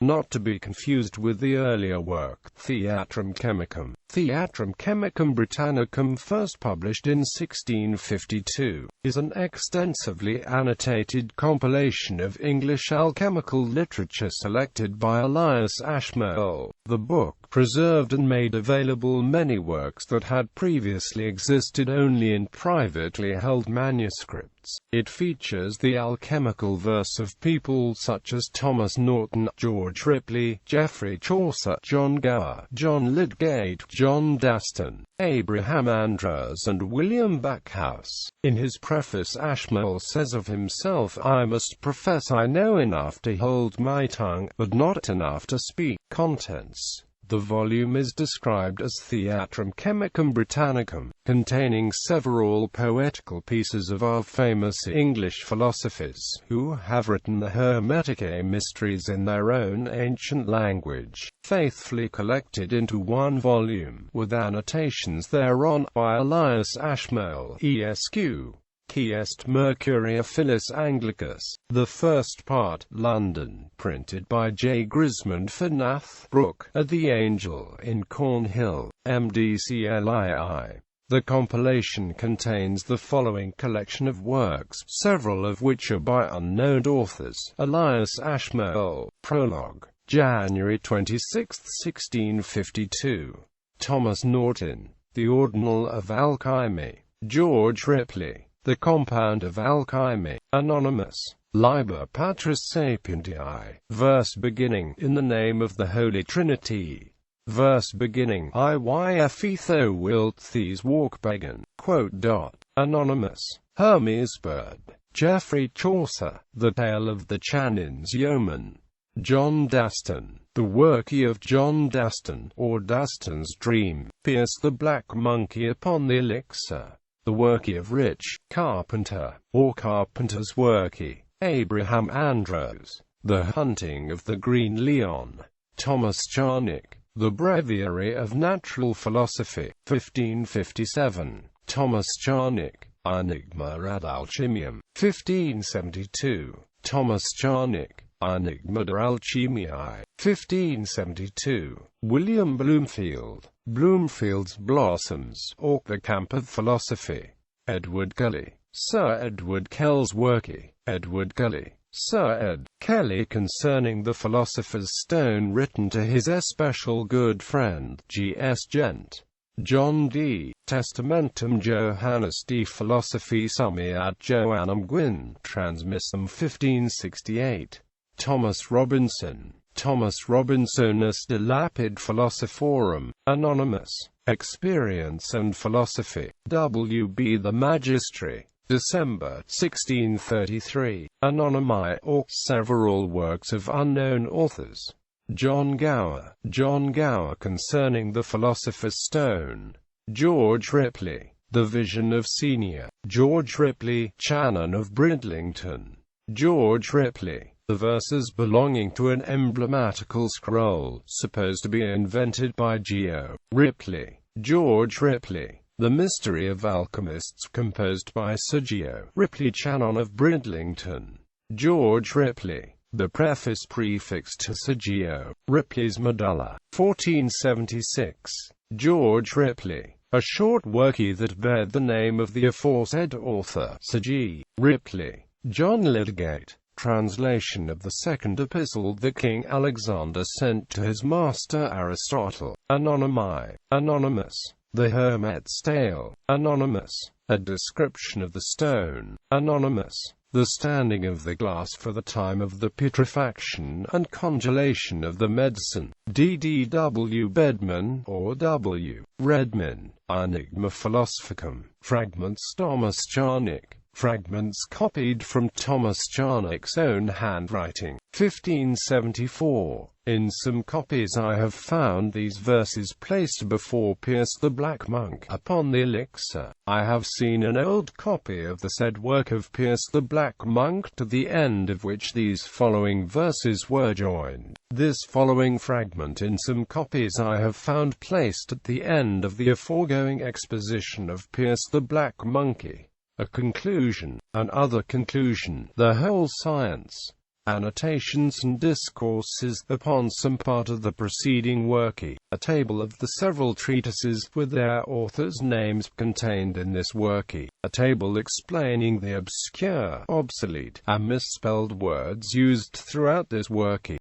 not to be confused with the earlier work, Theatrum Chemicum. Theatrum Chemicum Britannicum, first published in 1652, is an extensively annotated compilation of English alchemical literature selected by Elias Ashmole. The book preserved and made available many works that had previously existed only in privately held manuscripts. It features the alchemical verse of people such as Thomas Norton, George Ripley, Geoffrey Chaucer, John Gower, John Lydgate, John Dastin, Abraham Andrews and William Backhouse. In his preface, Ashmole says of himself, "I must profess I know enough to hold my tongue, but not enough to speak." Contents. The volume is described as Theatrum Chemicum Britannicum, containing several poetical pieces of our famous English philosophers, who have written the Hermetic mysteries in their own ancient language, faithfully collected into one volume, with annotations thereon by Elias Ashmole, Esq. Qui est Mercuria Philus Anglicus. The first part, London, printed by J. Grismond for Nath Brooke, at the Angel in Cornhill, MDCLII. The compilation contains the following collection of works, several of which are by unknown authors. Elias Ashmole. Prologue. January 26, 1652. Thomas Norton. The Ordinal of Alchemy. George Ripley. The Compound of Alchemy. Anonymous. Liber Patris Sapientiae. Verse beginning, in the name of the Holy Trinity. Verse beginning, if thou wilt these walk beggin. Anonymous. Hermes Bird. Geoffrey Chaucer. The Tale of the Chanin's Yeoman. John Dastin. The Workie of John Dastin, or Dastin's Dream. Pierce the Black Monkey upon the Elixir. The Workie of Rich Carpenter, or Carpenter's Workie. Abraham Andrews. The Hunting of the Green Leon. Thomas Charnock. The Breviary of Natural Philosophy. 1557. Thomas Charnock. Enigma ad Alchemium. 1572. Thomas Charnock. Enigma de Alchemiae. 1572. William Bloomfield. Bloomfield's Blossoms, or The Camp of Philosophy. Edward Kelly. Sir Edward Kell's Workie. Edward Kelly. Sir Ed. Kelly concerning the Philosopher's Stone, written to his especial good friend, G.S. Gent. John D. Testamentum Johannes de Philosophi Summi ad Joannam Gwyn, Transmissum 1568. Thomas Robinson. Thomas Robinsonus de Lapid Philosophorum. Anonymous. Experience and Philosophy. W. B. the Magistry. December 1633. Anonymi, or several works of unknown authors. John Gower. John Gower concerning the Philosopher's Stone. George Ripley. The Vision of Senior. George Ripley, Canon of Bridlington. George Ripley. The verses belonging to an emblematical scroll, supposed to be invented by Geo. Ripley. George Ripley. The Mystery of Alchemists, composed by Sir Geo. Ripley, Canon of Bridlington. George Ripley. The preface prefixed to Sir Geo. Ripley's Medulla. 1476. George Ripley. A short workie that bared the name of the aforesaid author, Sir G. Ripley. John Lydgate. Translation of the second epistle that King Alexander sent to his master Aristotle. Anonymi. Anonymous. The Hermit's Tale. Anonymous. A description of the stone. Anonymous. The standing of the glass for the time of the putrefaction and congelation of the medicine. D.D.W. Bedman, or W. Redman. Enigma Philosophicum. Fragments. Thomas Charnock. Fragments copied from Thomas Charnock's own handwriting. 1574. In some copies I have found these verses placed before Pierce the Black Monk upon the elixir. I have seen an old copy of the said work of Pierce the Black Monk, to the end of which these following verses were joined. This following fragment in some copies I have found placed at the end of the aforegoing exposition of Pierce the Black Monkey. A conclusion, an other conclusion, the whole science. annotations and discourses upon some part of the preceding worky, a table of the several treatises, with their authors' names, contained in this worky, a table explaining the obscure, obsolete, and misspelled words used throughout this worky,